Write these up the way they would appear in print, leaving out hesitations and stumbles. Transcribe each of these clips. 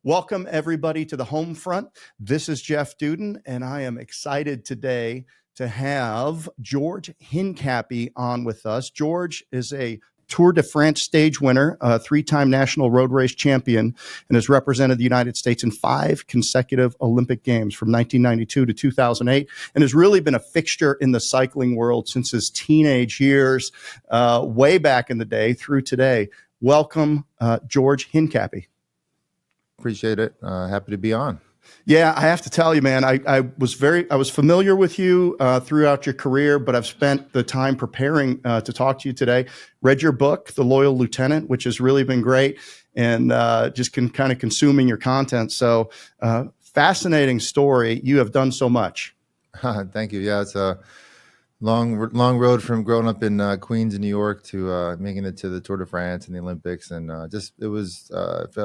Welcome, everybody, to the Homefront. This is Jeff Dudan, and I am excited today to have George Hincapie on with us. George is a Tour de France stage winner, a three-time national road race champion, and has represented the United States in 5 consecutive Olympic Games from 1992 to 2008, and has really been a fixture in the cycling world since his teenage years, way back in the day through today. Welcome, George Hincapie. Appreciate it. Happy to be on. Yeah, I have to tell you, man, I was familiar with you throughout your career, but I've spent the time preparing to talk to you today. Read your book, The Loyal Lieutenant, which has really been great, and just kind of consuming your content. So fascinating story. You have done so much. Thank you. Yeah, it's a long road from growing up in Queens, New York, to making it to the Tour de France and the Olympics, and I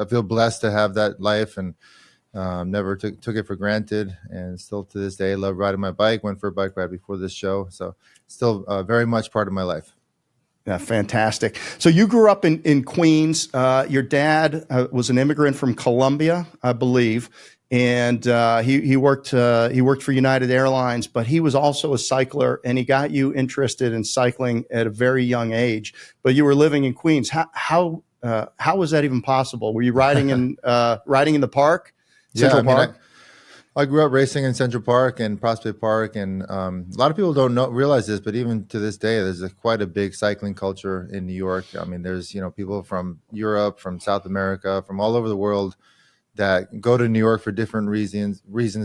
feel blessed to have that life, and never took it for granted, and still to this day love riding my bike. Went for a bike ride before this show, so still very much part of my life. Yeah, fantastic. So you grew up in Queens. Your dad was an immigrant from Colombia, I believe, and he worked for United Airlines, but he was also a cycler, and he got you interested in cycling at a very young age. But you were living in Queens. How was that even possible? Were you riding in the park? Central Park? I grew up racing in Central Park and Prospect Park, and a lot of people don't realize this, but even to this day, there's quite a big cycling culture in New York. I mean, there's people from Europe, from South America, from all over the world that go to New York for different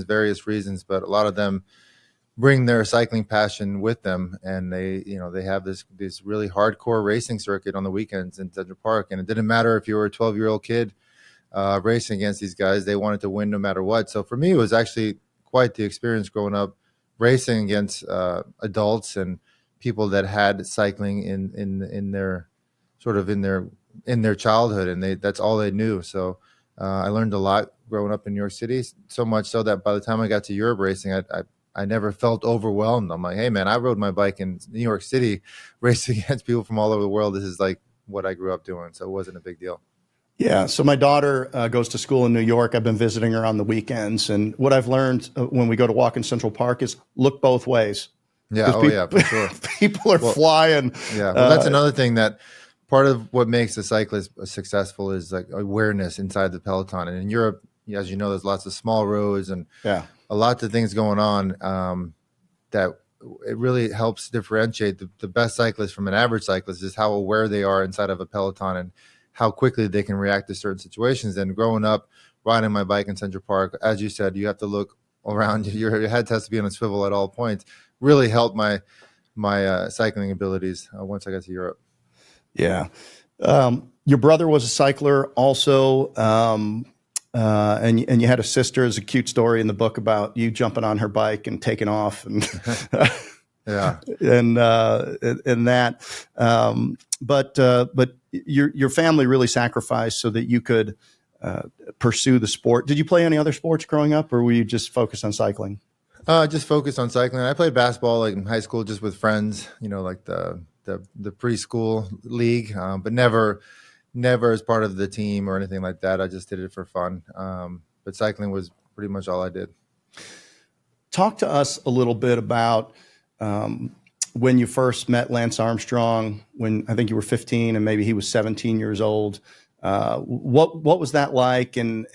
various reasons, but a lot of them bring their cycling passion with them, and they have this really hardcore racing circuit on the weekends in Central Park, and it didn't matter if you were a 12-year-old kid racing against these guys. They wanted to win no matter what. So for me, it was actually quite the experience growing up racing against adults and people that had cycling in their childhood, and that's all they knew. So I learned a lot growing up in New York City, so much so that by the time I got to Europe racing, I never felt overwhelmed. I'm like, hey man, I rode my bike in New York City racing against people from all over the world. This is like what I grew up doing, so it wasn't a big deal. Yeah. So my daughter goes to school in New York. I've been visiting her on the weekends. And what I've learned when we go to walk in Central Park is look both ways. Yeah. Oh, yeah, for sure. People are flying. Yeah. Well, that's another thing that part of what makes a cyclist successful is like awareness inside the peloton. And in Europe, as you know, there's lots of small roads and a lot of things going on that it really helps differentiate the best cyclist from an average cyclist is how aware they are inside of a peloton and how quickly they can react to certain situations. And growing up, riding my bike in Central Park, as you said, you have to look around. Your head has to be on a swivel at all points. Really helped my cycling abilities once I got to Europe. Yeah. Your brother was a cycler also, and you had a sister. There's a cute story in the book about you jumping on her bike and taking off, and yeah, and that. But your family really sacrificed so that you could pursue the sport. Did you play any other sports growing up, or were you just focused on cycling? Just focused on cycling. I played basketball like in high school, just with friends. Like the preschool league, but never as part of the team or anything like that. I just did it for fun. But cycling was pretty much all I did. Talk to us a little bit about when you first met Lance Armstrong, when I think you were 15 and maybe he was 17 years old. What was that like? And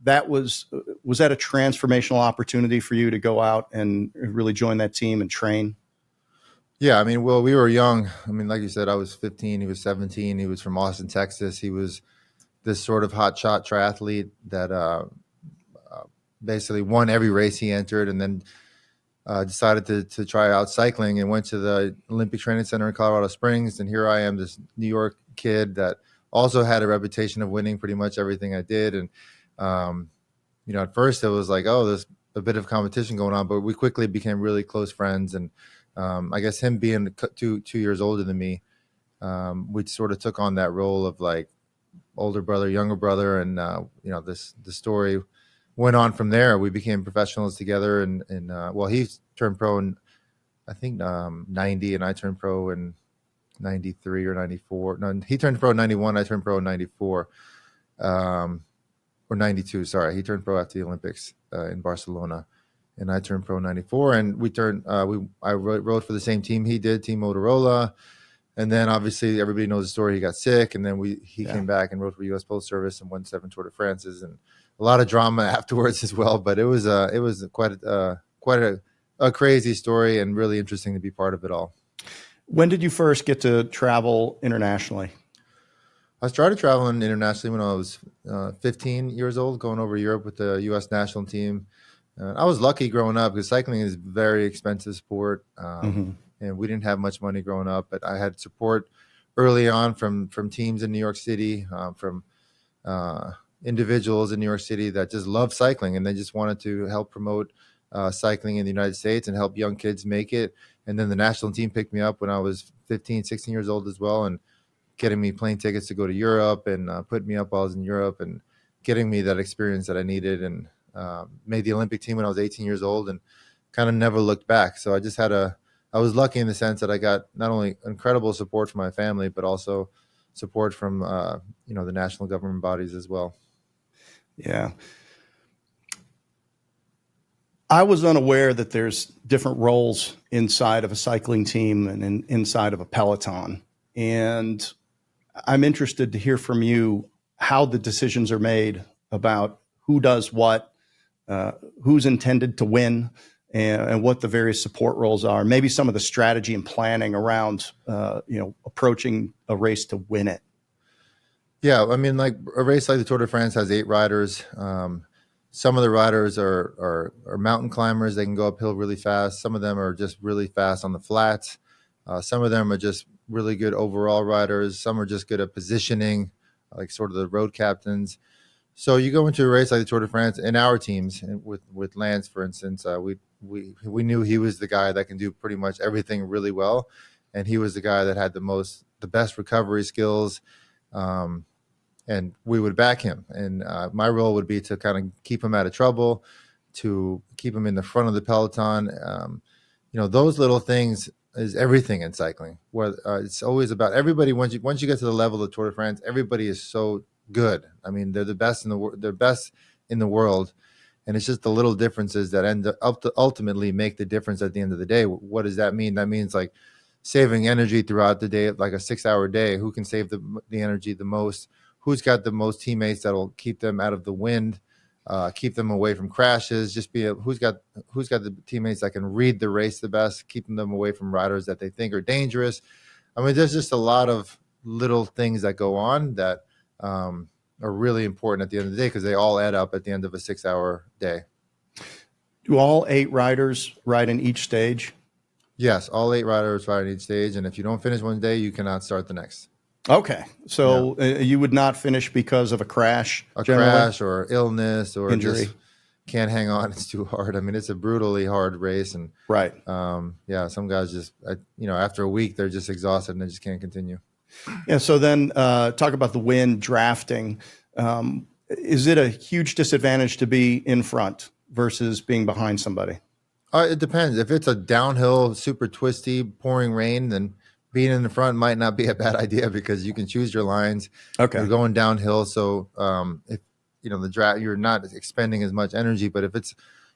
that was that a transformational opportunity for you to go out and really join that team and train? Yeah, I mean, well, we were young. I mean, like you said, I was 15, he was 17. He was from Austin, Texas. He was this sort of hotshot triathlete that basically won every race he entered, and then decided to try out cycling and went to the Olympic Training Center in Colorado Springs. And here I am, this New York kid that also had a reputation of winning pretty much everything I did. And, at first it was like, oh, there's a bit of competition going on, but we quickly became really close friends. And I guess him being 2 years older than me, we sort of took on that role of like older brother, younger brother. And, the story went on from there. We became professionals together, and well, he turned pro in, I think, 90, and I turned pro in 93 or 94. No, he turned pro in 91. I turned pro in 94. or 92. Sorry, he turned pro after the Olympics in Barcelona, and I turned pro in 94. And we turned. I rode for the same team he did, Team Motorola. And then obviously everybody knows the story. He got sick, and then he came back and rode for U.S. Postal Service and won 7 Tour de France's, and a lot of drama afterwards as well. But it was quite a crazy story and really interesting to be part of it all. When did you first get to travel internationally? I started traveling internationally when I was 15 years old, going over to Europe with the U.S. national team. I was lucky growing up because cycling is a very expensive sport. And we didn't have much money growing up, but I had support early on from teams in New York City, from individuals in New York City that just love cycling, and they just wanted to help promote cycling in the United States and help young kids make it. And then the national team picked me up when I was 15, 16 years old as well, and getting me plane tickets to go to Europe and putting me up while I was in Europe and getting me that experience that I needed, and made the Olympic team when I was 18 years old and kind of never looked back. So I was lucky in the sense that I got not only incredible support from my family, but also support from, the national government bodies as well. Yeah. I was unaware that there's different roles inside of a cycling team and inside of a peloton. And I'm interested to hear from you how the decisions are made about who does what, who's intended to win, and what the various support roles are, maybe some of the strategy and planning around, approaching a race to win it. Yeah, I mean, like a race like the Tour de France has 8 riders. Some of the riders are mountain climbers. They can go uphill really fast. Some of them are just really fast on the flats. Some of them are just really good overall riders. Some are just good at positioning, like sort of the road captains. So you go into a race like the Tour de France, in our teams, and with Lance, for instance, we knew he was the guy that can do pretty much everything really well, and he was the guy that had the best recovery skills, and we would back him. And my role would be to kind of keep him out of trouble, to keep him in the front of the peloton. Those little things is everything in cycling. Where it's always about everybody. Once you get to the level of Tour de France, everybody is so good. I mean, they're the best in the world. They're best in the world. And it's just the little differences that end up to ultimately make the difference at the end of the day. What does that mean? That means like saving energy throughout the day, like a 6-hour day. Who can save the energy the most? Who's got the most teammates that'll keep them out of the wind, keep them away from crashes? Who's got the teammates that can read the race the best, keeping them away from riders that they think are dangerous. I mean, there's just a lot of little things that go on that are really important at the end of the day because they all add up at the end of a 6-hour day. Do all 8 riders ride in each stage? Yes, all 8 riders ride in each stage, and if you don't finish one day, you cannot start the next. Okay, so you would not finish because of a crash, crash or illness or injury. Just can't hang on. It's too hard. I mean, it's a brutally hard race, and right. Some guys just after a week they're just exhausted and they just can't continue. Yeah. So then talk about the wind drafting. Is it a huge disadvantage to be in front versus being behind somebody? It depends. If it's a downhill, super twisty, pouring rain, then being in the front might not be a bad idea because you can choose your lines. Okay. You're going downhill. So if the draft, you're not expending as much energy, but if it's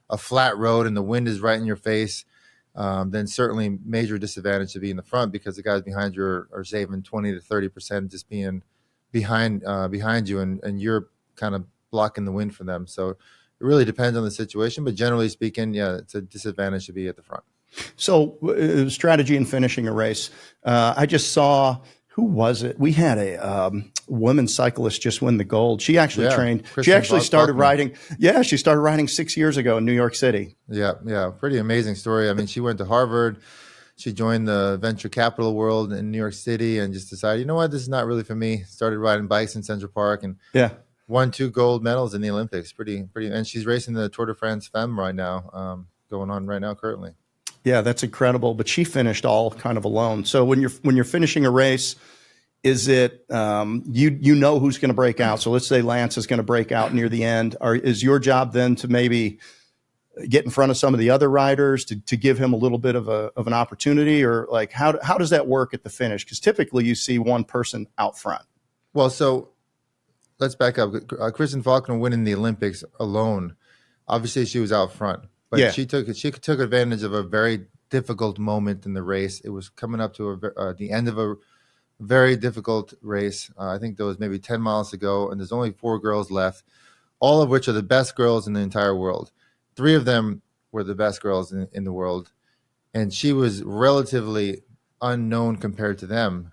a flat road and the wind is right in your face, then certainly major disadvantage to be in the front because the guys behind you are saving 20 to 30% just being behind you, and you're kind of blocking the wind for them. So it really depends on the situation, but generally speaking, it's a disadvantage to be at the front. So strategy in finishing a race. I just saw, who was it? We had a woman cyclist just win the gold. She actually trained. She actually started riding. Yeah, she started riding 6 years ago in New York City. Yeah. Pretty amazing story. I mean, she went to Harvard. She joined the venture capital world in New York City and just decided, you know what, this is not really for me. Started riding bikes in Central Park and won 2 gold medals in the Olympics. Pretty. And she's racing the Tour de France Femme right now, going on right now currently. Yeah, that's incredible. But she finished all kind of alone. So when you're finishing a race, is it you know who's going to break out? So let's say Lance is going to break out near the end. Is your job then to maybe get in front of some of the other riders to give him a little bit of an opportunity, or like how does that work at the finish? Because typically you see one person out front. Well, so let's back up. Kristen Faulkner winning the Olympics alone. Obviously, she was out front, but Yeah. she took advantage of a very difficult moment in the race. It was coming up to the end of a very difficult race. I think there was maybe 10 miles to go, and there's only 4 girls left, all of which are the best girls in the entire world. 3 of them were the best girls in the world, and she was relatively unknown compared to them.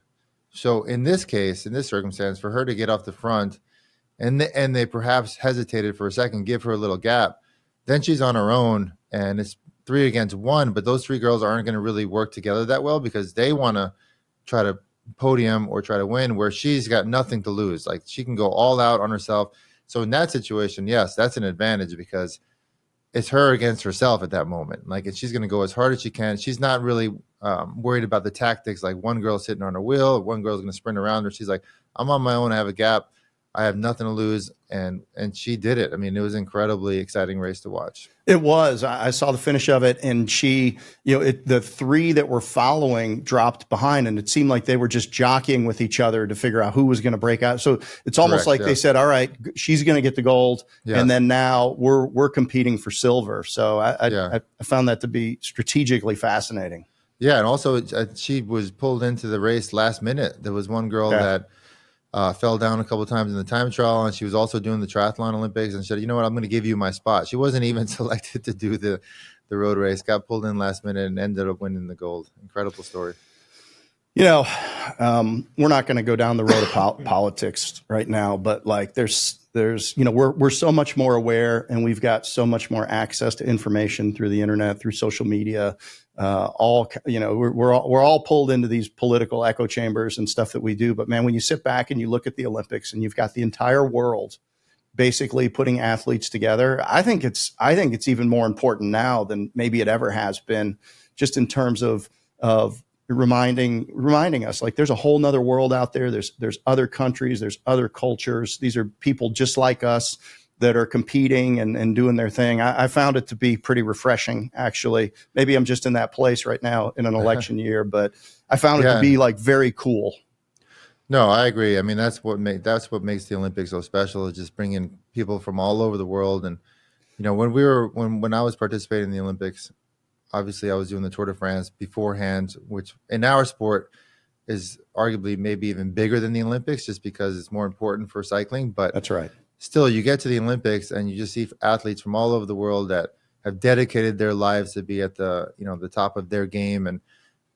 So in this case, in this circumstance, for her to get off the front, and they perhaps hesitated for a second, give her a little gap, then she's on her own, and it's 3 against 1. But those 3 girls aren't going to really work together that well because they want to try to podium or try to win, where she's got nothing to lose. Like, she can go all out on herself. So in that situation, yes, that's an advantage because it's her against herself at that moment. Like, she's going to go as hard as she can. She's not really worried about the tactics. Like, one girl's sitting on her wheel, one girl's going to sprint around her. She's like, I'm on my own. I have a gap. I have nothing to lose. And she did it. I mean, it was an incredibly exciting race to watch. It was. I saw the finish of it, and she, the 3 that were following dropped behind, and it seemed like they were just jockeying with each other to figure out who was going to break out. So it's almost like they said, "All right, she's going to get the gold," and then now we're competing for silver. So I found that to be strategically fascinating. Yeah, and also she was pulled into the race last minute. There was one girl that fell down a couple of times in the time trial, and she was also doing the triathlon Olympics, and said, "You know what? I'm going to give you my spot." She wasn't even selected to do the road race, got pulled in last minute, and ended up winning the gold. Incredible story. We're not going to go down the road of politics right now, but like there's we're so much more aware, and we've got so much more access to information through the internet, through social media. We're all pulled into these political echo chambers and stuff that we do. But man, when you sit back and you look at the Olympics and you've got the entire world basically putting athletes together, I think it's even more important now than maybe it ever has been, just in terms of reminding us, like, there's a whole nother world out there. There's other countries, there's other cultures. These are people just like us that are competing and doing their thing. I found it to be pretty refreshing, actually. Maybe I'm just in that place right now in an election year, but I found it to be like very cool. No, I agree. I mean, that's what makes the Olympics so special, is just bringing people from all over the world. And when I was participating in the Olympics, obviously I was doing the Tour de France beforehand, which in our sport is arguably maybe even bigger than the Olympics, just because it's more important for cycling. But that's right. Still, you get to the Olympics and you just see athletes from all over the world that have dedicated their lives to be at the top of their game, and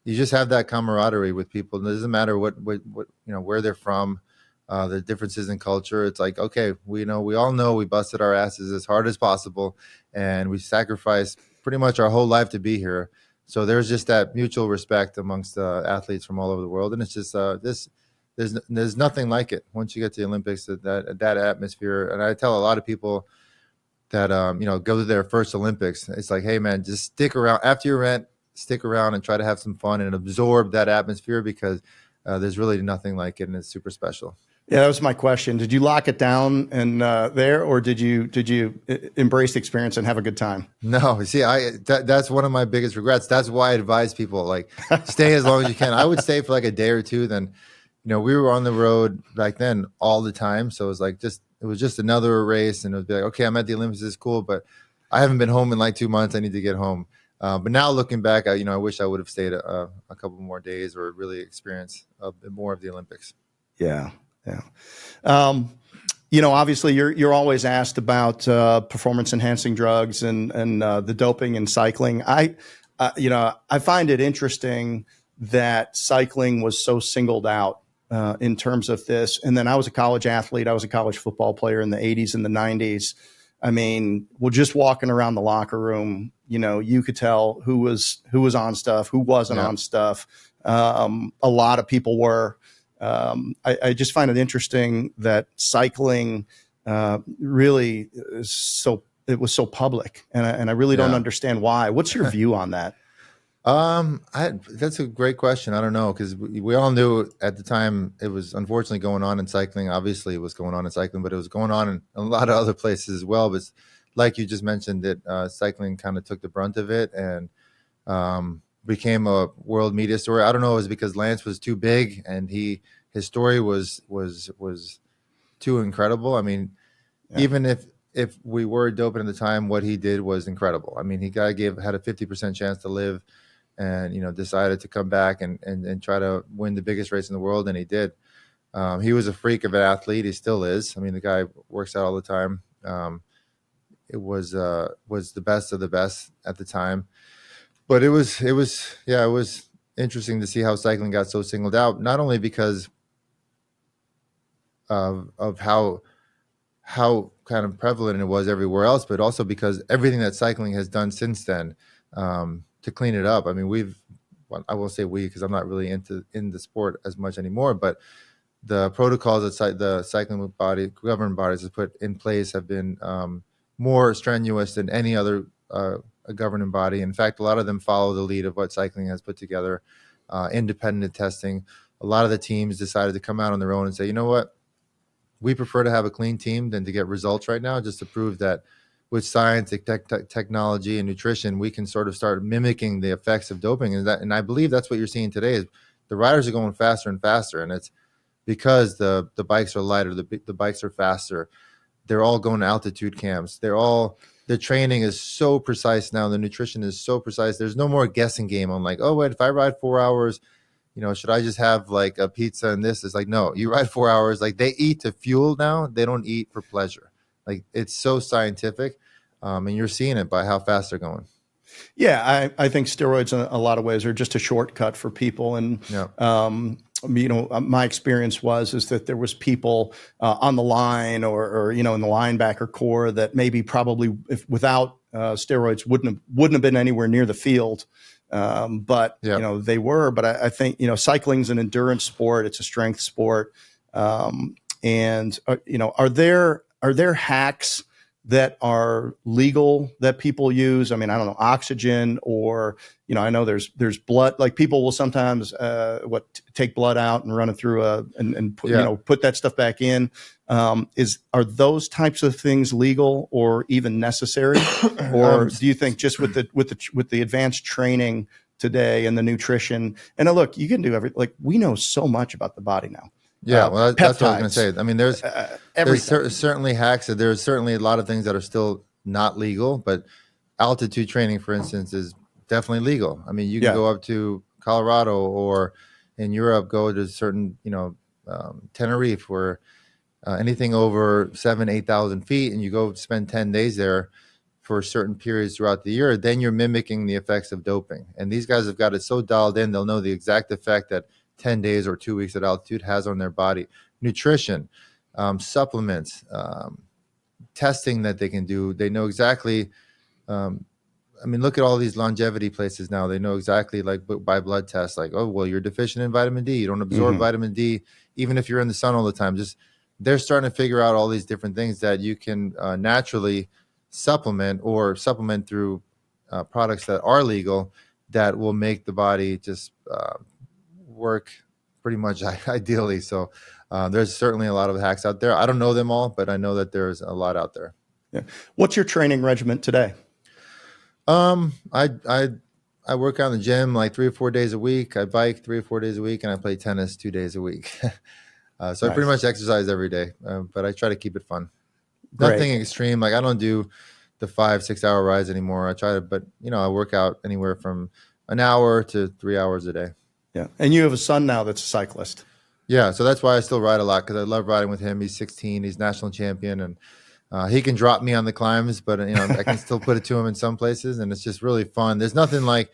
you just have that camaraderie with people. It doesn't matter what where they're from, the differences in culture. It's like, okay, we all know we busted our asses as hard as possible, and we sacrificed pretty much our whole life to be here. So there's just that mutual respect amongst athletes from all over the world, and it's just There's nothing like it once you get to the Olympics. That atmosphere, and I tell a lot of people that go to their first Olympics. It's like, hey man, just stick around after your event. Stick around and try to have some fun and absorb that atmosphere, because there's really nothing like it, and it's super special. Yeah, that was my question. Did you lock it down and there, or did you embrace the experience and have a good time? No, see, that's one of my biggest regrets. That's why I advise people, like, stay as long as you can. I would stay for like a day or two. Then, we were on the road back then all the time, so it was just another race, and it would be like, okay, I'm at the Olympics, it's cool, but I haven't been home in like 2 months. I need to get home. But now looking back, I wish I would have stayed a couple more days, or really experienced a bit more of the Olympics. Yeah. Obviously you're always asked about performance enhancing drugs and the doping in cycling. I find it interesting that cycling was so singled out in terms of this. And then I was a college athlete. I was a college football player in the 80s and the 90s. I mean, well, just walking around the locker room, you could tell who was on stuff, who wasn't on stuff. A lot of people were. I just find it interesting that cycling really it was so public, and I really don't understand why. What's your view on that? That's a great question. I don't know, because we all knew at the time it was unfortunately going on in cycling. Obviously, it was going on in cycling, but it was going on in a lot of other places as well. But like you just mentioned, that cycling kind of took the brunt of it and became a world media story. I don't know if it was because Lance was too big and his story was too incredible. I mean, even if we were doping at the time, what he did was incredible. I mean, he had a 50% chance to live, and decided to come back and try to win the biggest race in the world, and he did. He was a freak of an athlete. He still is. I mean, the guy works out all the time. It was the best of the best at the time, but it was interesting to see how cycling got so singled out, not only because of how kind of prevalent it was everywhere else, but also because everything that cycling has done since then to clean it up. I mean, I won't say we, because I'm not really in the sport as much anymore, but the protocols that the cycling governing bodies have put in place have been more strenuous than any other governing body. In fact, a lot of them follow the lead of what cycling has put together, independent testing. A lot of the teams decided to come out on their own and say, you know what, we prefer to have a clean team than to get results right now, just to prove that with science, technology, and nutrition, we can sort of start mimicking the effects of doping. And I believe that's what you're seeing today is the riders are going faster and faster. And it's because the bikes are lighter, the bikes are faster. They're all going to altitude camps. The training is so precise now. The nutrition is so precise. There's no more guessing game on like, oh, wait, if I ride 4 hours, should I just have like a pizza and this? It's like, no, you ride 4 hours. Like they eat to fuel now. They don't eat for pleasure. Like it's so scientific. And you're seeing it by how fast they're going. Yeah, I think steroids in a lot of ways are just a shortcut for people. And, my experience is that there was people on the line or in the linebacker core that maybe probably without steroids wouldn't have been anywhere near the field. But they were. But I think cycling's an endurance sport. It's a strength sport. And are there hacks that are legal that people use? I mean, I don't know, oxygen, or I know there's blood. Like people will sometimes take blood out and run it through and put that stuff back in. Are those types of things legal or even necessary, or do you think just with the advanced training today and the nutrition and look, you can do everything. Like we know so much about the body now. Yeah, well, that's what I was going to say. I mean, there's certainly hacks. There's certainly a lot of things that are still not legal, but altitude training, for instance, is definitely legal. I mean, you can go up to Colorado or in Europe, go to certain, Tenerife, where anything over 8,000 feet, and you go spend 10 days there for certain periods throughout the year, then you're mimicking the effects of doping. And these guys have got it so dialed in, they'll know the exact effect that 10 days or 2 weeks at altitude has on their body. Nutrition, supplements, testing that they can do. They know exactly. Look at all these longevity places now. They know exactly, like by blood tests, like, oh, well, you're deficient in vitamin D. You don't absorb vitamin D, even if you're in the sun all the time. They're starting to figure out all these different things that you can naturally supplement through products that are legal that will make the body just work pretty much ideally. So there's certainly a lot of hacks out there. I don't know them all, but I know that there's a lot out there. Yeah. What's your training regimen today? I work out in the gym like 3 or 4 days a week. I bike 3 or 4 days a week, and I play tennis 2 days a week. So nice. I pretty much exercise every day, but I try to keep it fun. Great. Nothing extreme. Like I don't do the 5-6 hour rides anymore. I try to, but I work out anywhere from an hour to 3 hours a day. Yeah. And you have a son now that's a cyclist. Yeah. So that's why I still ride a lot, because I love riding with him. He's 16. He's national champion, and he can drop me on the climbs, but I can still put it to him in some places, and it's just really fun. There's nothing like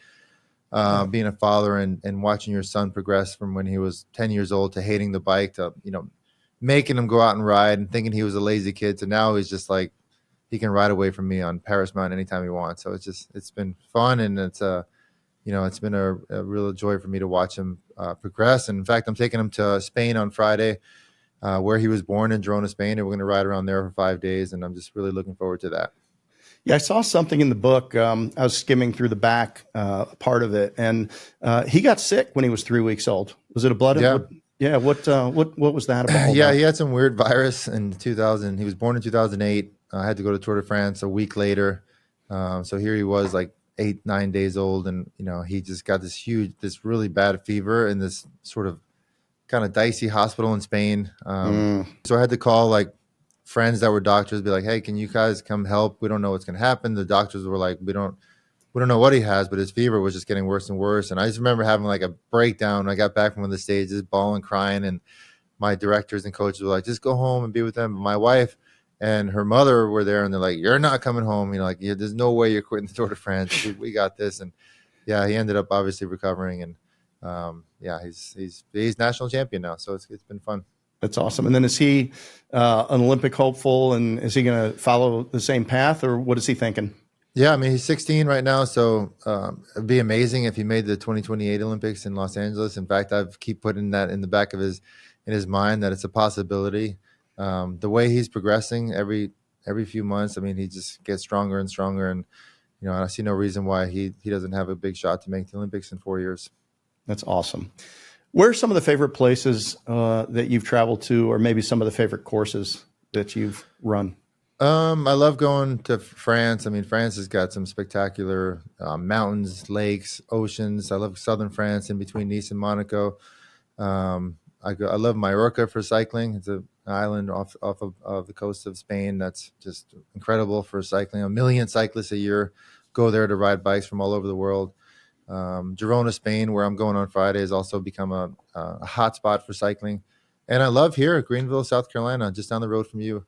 being a father and watching your son progress from when he was 10 years old to hating the bike to making him go out and ride and thinking he was a lazy kid, to now he's just like he can ride away from me on Paris Mountain anytime he wants. So it's been fun, and it's been a real joy for me to watch him progress. And in fact, I'm taking him to Spain on Friday, where he was born, in Girona, Spain, and we're going to ride around there for 5 days. And I'm just really looking forward to that. Yeah, I saw something in the book. I was skimming through the back part of it, and he got sick when he was 3 weeks old. Was it a blood? Yeah. What was that about? Yeah, he had some weird virus in 2000. He was born in 2008. I had to go to Tour de France a week later. So here he was, like 8-9 days old, and he just got this really bad fever and this sort of kind of dicey hospital in Spain. Mm. So I had to call like friends that were doctors, be like, "Hey, can you guys come help? We don't know what's going to happen." The doctors were like, we don't know what he has, but his fever was just getting worse and worse. And I just remember having like a breakdown. I got back from one of the stages, bawling, crying, and my directors and coaches were like, "Just go home and be with them." But my wife and her mother were there, and they're like, "You're not coming home. You know, like, yeah, there's no way you're quitting the Tour de France. We got this." And yeah, he ended up obviously recovering, and yeah, he's national champion now. So it's been fun. That's awesome. And then is he an Olympic hopeful, and is he going to follow the same path, or what is he thinking? Yeah, I mean, he's 16 right now, so it'd be amazing if he made the 2028 Olympics in Los Angeles. In fact, I've keep putting that in the back of his mind that it's a possibility. The way he's progressing every few months, I mean, he just gets stronger and stronger, and you know, I see no reason why he doesn't have a big shot to make the Olympics in 4 years. That's awesome. Where are some of the favorite places that you've traveled to, or maybe some of the favorite courses that you've run? I love going to France. I mean, France has got some spectacular mountains, lakes, oceans. I love southern France in between Nice and Monaco. I love Mallorca for cycling. It's an island off of the coast of Spain that's just incredible for cycling. 1 million cyclists a year go there to ride bikes from all over the world. Girona, Spain, where I'm going on Friday, has also become a hot spot for cycling. And I love here at Greenville, South Carolina, just down the road from you,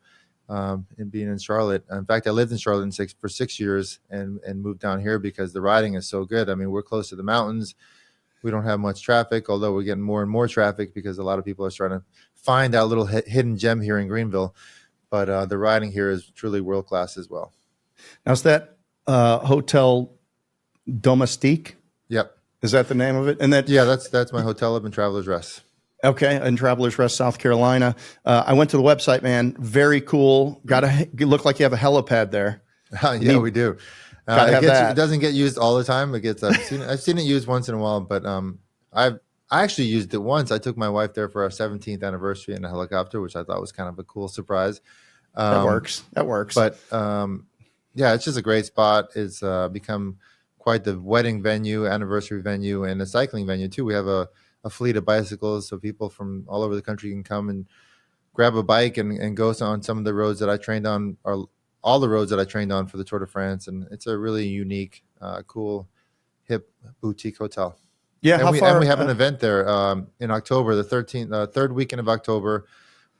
and being in Charlotte. In fact, I lived in Charlotte for 6 years and moved down here because the riding is so good. I mean, we're close to the mountains. We don't have much traffic, although we're getting more and more traffic because a lot of people are trying to find that little hidden gem here in Greenville. But the riding here is truly world class as well. Now, is that Hotel Domestique? Yep. Is that the name of it? And that, yeah, that's my hotel up in Travelers Rest. Okay, in Travelers Rest, South Carolina. I went to the website, man. Very cool. Look like you have a helipad there. Yeah, we do. It doesn't get used all the time. I've seen it used once in a while, but I actually used it once. I took my wife there for our 17th anniversary in a helicopter, which I thought was kind of a cool surprise. That works. But yeah, it's just a great spot. It's become quite the wedding venue, anniversary venue, and a cycling venue too. We have a fleet of bicycles, so people from all over the country can come and grab a bike and go on some of the roads that I trained on, or all the roads that I trained on for the Tour de France. And it's a really unique, cool, hip boutique hotel. Yeah, and we have an event there in October, the 13th, third weekend of October.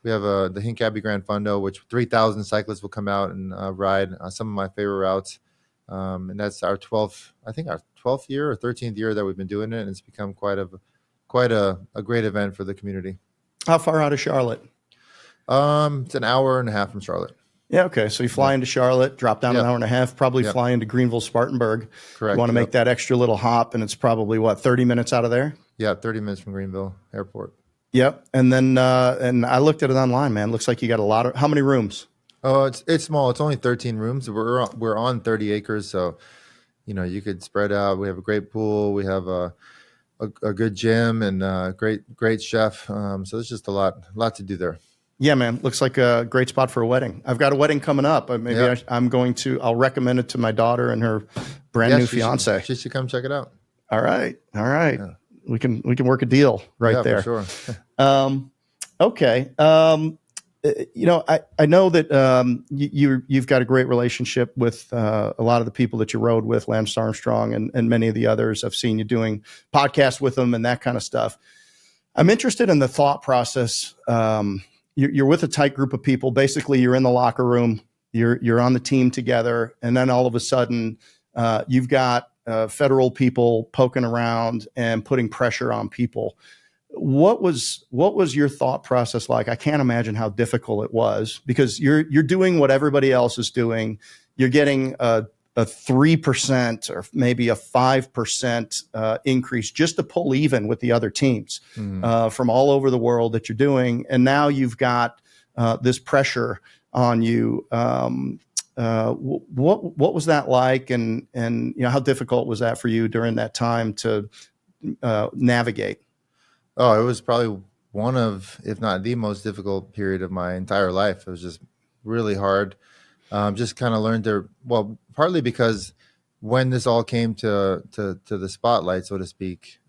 We have the Hincapie Grand Fondo, which 3,000 cyclists will come out and ride some of my favorite routes. And that's our 12th year or 13th year that we've been doing it. And it's become quite a great event for the community. How far out of Charlotte? It's an hour and a half from Charlotte. Yeah, okay. So you fly into Charlotte, drop down an hour and a half, probably fly into Greenville, Spartanburg. Correct. You want to make that extra little hop, and it's probably, 30 minutes out of there? Yeah, 30 minutes from Greenville Airport. Yep. And then and I looked at it online, man. Looks like you got a lot of, how many rooms? Oh, it's small. It's only 13 rooms. We're on 30 acres, so you could spread out. We have a great pool. We have a good gym and a great chef. So there's just a lot to do there. Yeah, man. Looks like a great spot for a wedding. I've got a wedding coming up. Maybe I'll recommend it to my daughter and her brand new fiance. She should come check it out. All right. Yeah. We can work a deal right there. For sure. Okay. I know that you've got a great relationship with a lot of the people that you rode with, Lance Armstrong and many of the others. I've seen you doing podcasts with them and that kind of stuff. I'm interested in the thought process. You're with a tight group of people. Basically, you're in the locker room. You're on the team together, and then all of a sudden, you've got federal people poking around and putting pressure on people. What was your thought process like? I can't imagine how difficult it was, because you're doing what everybody else is doing. You're getting a 3% or maybe a 5% increase just to pull even with the other teams from all over the world that you're doing. And now you've got this pressure on you. What was that like? And how difficult was that for you during that time to navigate? Oh, it was probably one of, if not the most difficult period of my entire life. It was just really hard. Just kind of learned partly because when this all came to the spotlight, so to speak,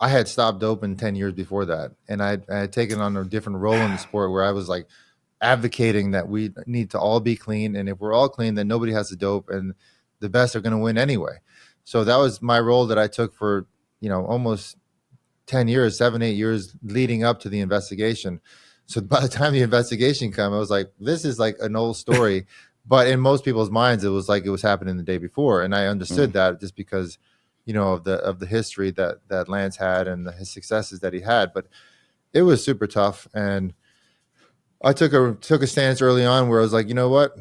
I had stopped doping 10 years before that. And I had taken on a different role in the sport where I was like advocating that we need to all be clean. And if we're all clean, then nobody has to dope and the best are going to win anyway. So that was my role that I took for, almost 10 years, 7, 8 years leading up to the investigation. So by the time the investigation came, I was like, this is like an old story. But in most people's minds, it was like it was happening the day before. And I understood that just because, of the history that Lance had and his successes that he had. But it was super tough. And I took a stance early on where I was like, you know what?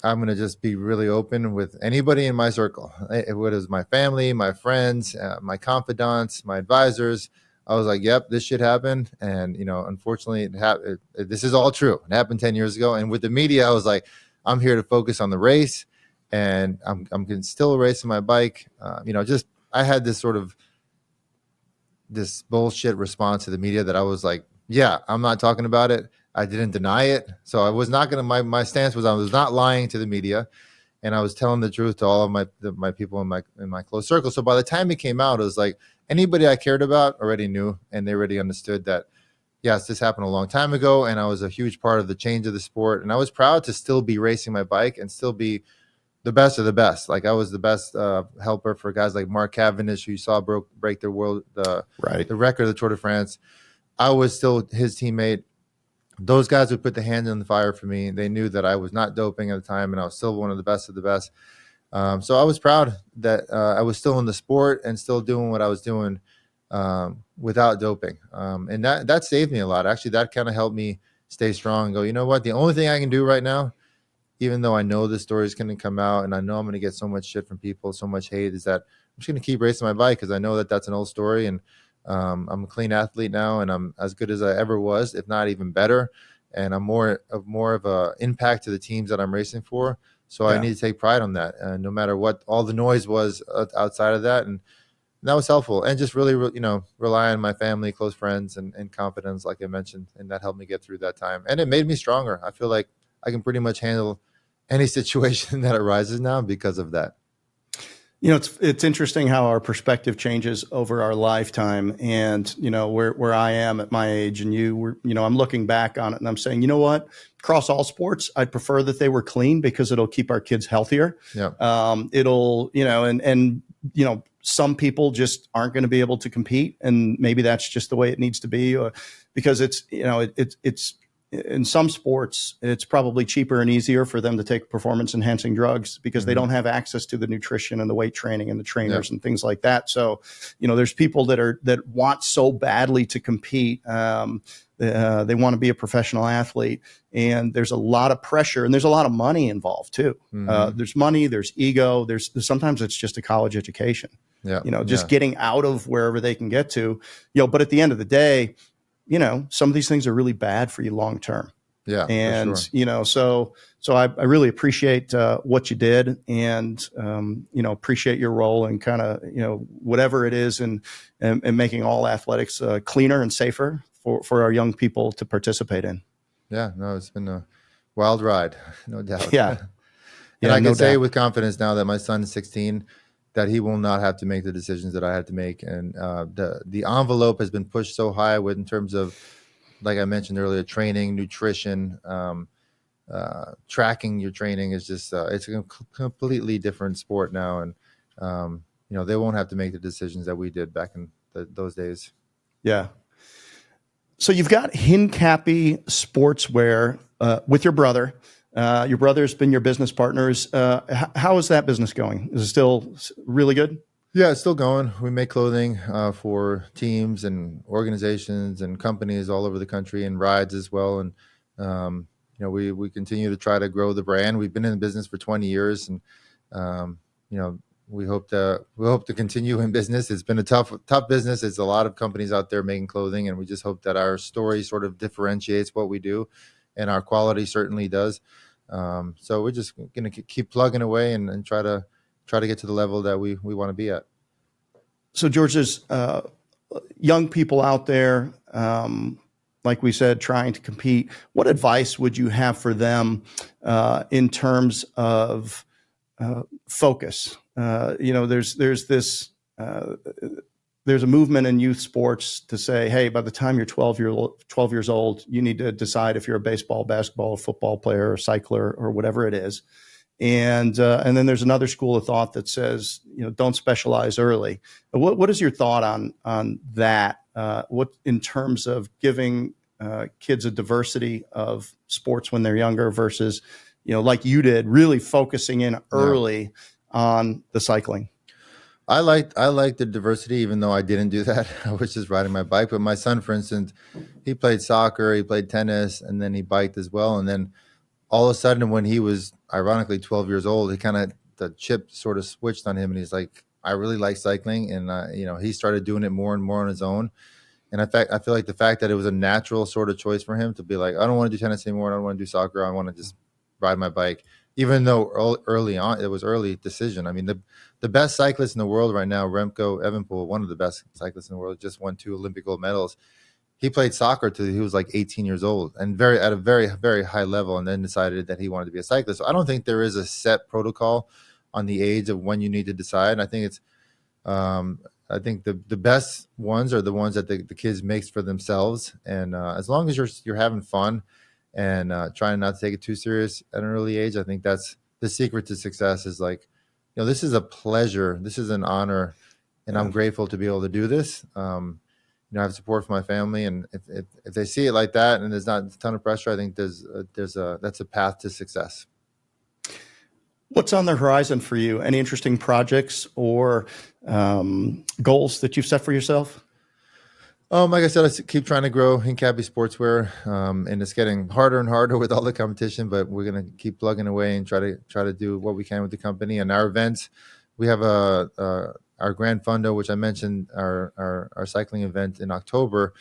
I'm going to just be really open with anybody in my circle. It was my family, my friends, my confidants, my advisors. I was like, yep, this shit happened. And, unfortunately, this is all true. It happened 10 years ago. And with the media, I was like, I'm here to focus on the race. And I'm still racing my bike. I had this bullshit response to the media that I was like, yeah, I'm not talking about it. I didn't deny it. So I was not going to, my stance was I was not lying to the media and I was telling the truth to all of my people in my close circle. So by the time it came out, it was like anybody I cared about already knew and they already understood that, yes, this happened a long time ago. And I was a huge part of the change of the sport. And I was proud to still be racing my bike and still be the best of the best. Like I was the best helper for guys like Mark Cavendish, who you saw break the record of the Tour de France. I was still his teammate. Those guys would put the hand in the fire for me. They knew that I was not doping at the time, and I was still one of the best of the best. So I was proud that I was still in the sport and still doing what I was doing without doping. And that saved me a lot. Actually, that kind of helped me stay strong and go, you know what? The only thing I can do right now, even though I know this story is going to come out and I know I'm going to get so much shit from people, so much hate, is that I'm just going to keep racing my bike because I know that that's an old story. And I'm a clean athlete now and I'm as good as I ever was, if not even better. And I'm more of a impact to the teams that I'm racing for. So I need to take pride on that. And no matter what all the noise was outside of that. And that was helpful. And just really, rely on my family, close friends and confidence, like I mentioned. And that helped me get through that time. And it made me stronger. I feel like I can pretty much handle any situation that arises now because of that. It's interesting how our perspective changes over our lifetime. And, where I am at my age and I'm looking back on it and I'm saying, you know what, across all sports, I'd prefer that they were clean because it'll keep our kids healthier. Yeah. It'll, some people just aren't going to be able to compete. And maybe that's just the way it needs to be because it's in some sports, it's probably cheaper and easier for them to take performance enhancing drugs because they don't have access to the nutrition and the weight training and the trainers and things like that. So, there's people that want so badly to compete. They want to be a professional athlete and there's a lot of pressure and there's a lot of money involved too. There's money, there's ego, there's sometimes it's just a college education, just getting out of wherever they can get to, but at the end of the day, some of these things are really bad for you long term. Yeah. And, sure. So I really appreciate what you did and, appreciate your role and kind of, whatever it is and making all athletics cleaner and safer for our young people to participate in. Yeah, no, it's been a wild ride, no doubt. Yeah. And I can say with confidence now that my son is 16, that he will not have to make the decisions that I had to make. And the envelope has been pushed so high in terms of, like I mentioned earlier, training, nutrition, tracking your training is just, it's a completely different sport now. And, they won't have to make the decisions that we did back in those days. Yeah. So you've got Hincapie Sportswear with your brother. Your brother's been your business partners. How is that business going? Is it still really good? Yeah, it's still going. We make clothing for teams and organizations and companies all over the country and rides as well. And, we continue to try to grow the brand. We've been in the business for 20 years and, we hope to continue in business. It's been a tough business. There's a lot of companies out there making clothing, and we just hope that our story sort of differentiates what we do, and our quality certainly does. So we're just going to keep plugging away and try to get to the level that we want to be at. So George, there's young people out there, like we said, trying to compete. What advice would you have for them in terms of focus? There's this there's a movement in youth sports to say, hey, by the time you're 12 years old, you need to decide if you're a baseball, basketball, football player, or cycler, or whatever it is. And then there's another school of thought that says, don't specialize early. What is your thought on that? What in terms of giving kids a diversity of sports when they're younger versus, like you did, really focusing in early on the cycling? I liked the diversity, even though I didn't do that. I was just riding my bike. But my son, for instance, he played soccer, he played tennis, and then he biked as well. And then all of a sudden, when he was ironically 12 years old, the chip sort of switched on him, and he's like, I really like cycling, and he started doing it more and more on his own. And in fact, I feel like the fact that it was a natural sort of choice for him to be like, I don't want to do tennis anymore, I don't want to do soccer, I want to just ride my bike. Even though early on it was early decision. I mean, the best cyclist in the world right now, Remco Evenepoel, one of the best cyclists in the world, just won 2 Olympic gold medals. He played soccer till he was like 18 years old, and at a very, very high level, and then decided that he wanted to be a cyclist. So I don't think there is a set protocol on the age of when you need to decide. I think it's I think the best ones are the ones that the kids makes for themselves, and as long as you're having fun and trying not to take it too serious at an early age, I think that's the secret to success. Is like, this is a pleasure, this is an honor, and I'm grateful to be able to do this. I have support from my family, and if they see it like that, and there's not a ton of pressure, I think that's a path to success. What's on the horizon for you? Any interesting projects or goals that you've set for yourself? Like I said, I keep trying to grow Hincapie Sportswear, and it's getting harder and harder with all the competition. But we're gonna keep plugging away and try to do what we can with the company and our events. We have our Grand Fundo, which I mentioned, our cycling event in October,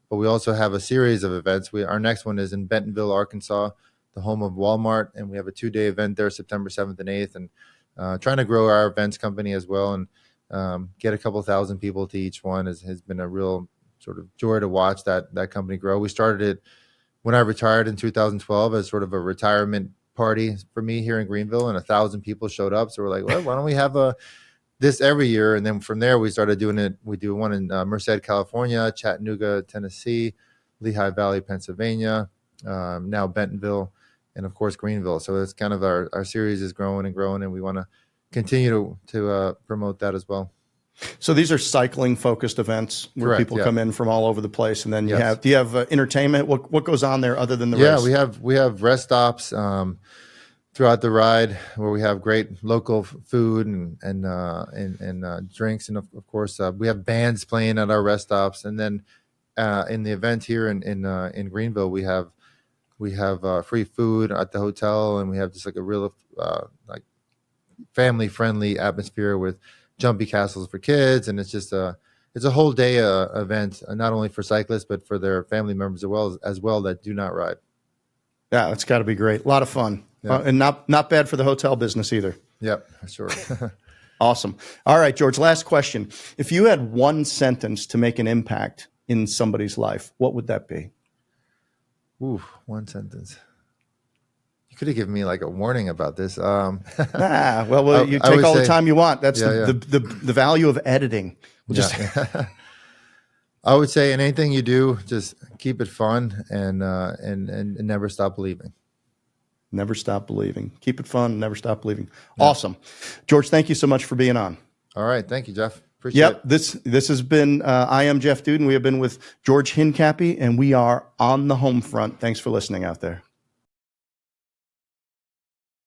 but we also have a series of events. Our next one is in Bentonville, Arkansas, the home of Walmart, and we have a 2-day event there, September 7th and 8th, and trying to grow our events company as well, and get a couple thousand people to each one has been a real sort of joy to watch that company grow. We started it when I retired in 2012 as sort of a retirement party for me here in Greenville, and 1,000 people showed up. So we're like, well, why don't we have this every year? And then from there, we started doing it. We do one in Merced, California, Chattanooga, Tennessee, Lehigh Valley, Pennsylvania, now Bentonville, and of course Greenville. So it's kind of our series is growing and growing, and we want to continue to promote that as well. So these are cycling focused events where Correct, people come in from all over the place, and then do you have entertainment? What goes on there other than the race? We have rest stops throughout the ride where we have great local food and drinks, and of course we have bands playing at our rest stops. And then in the event here in Greenville, we have free food at the hotel, and we have just like a real like family friendly atmosphere with jumpy castles for kids, and it's just it's a whole day event, not only for cyclists but for their family members as well that do not ride. Yeah, it's got to be great. A lot of fun, and not bad for the hotel business either. Yep, sure. Awesome. All right, George. Last question: if you had one sentence to make an impact in somebody's life, what would that be? Ooh, one sentence. You could have given me like a warning about this. You take all the time you want. That's the value of editing. I would say in anything you do, just keep it fun and never stop believing. Never stop believing. Keep it fun. Never stop believing. Yeah. Awesome, George. Thank you so much for being on. All right, thank you, Jeff. Appreciate it. This has been. I am Jeff Dudan. We have been with George Hincapie, and we are on the home front. Thanks for listening out there.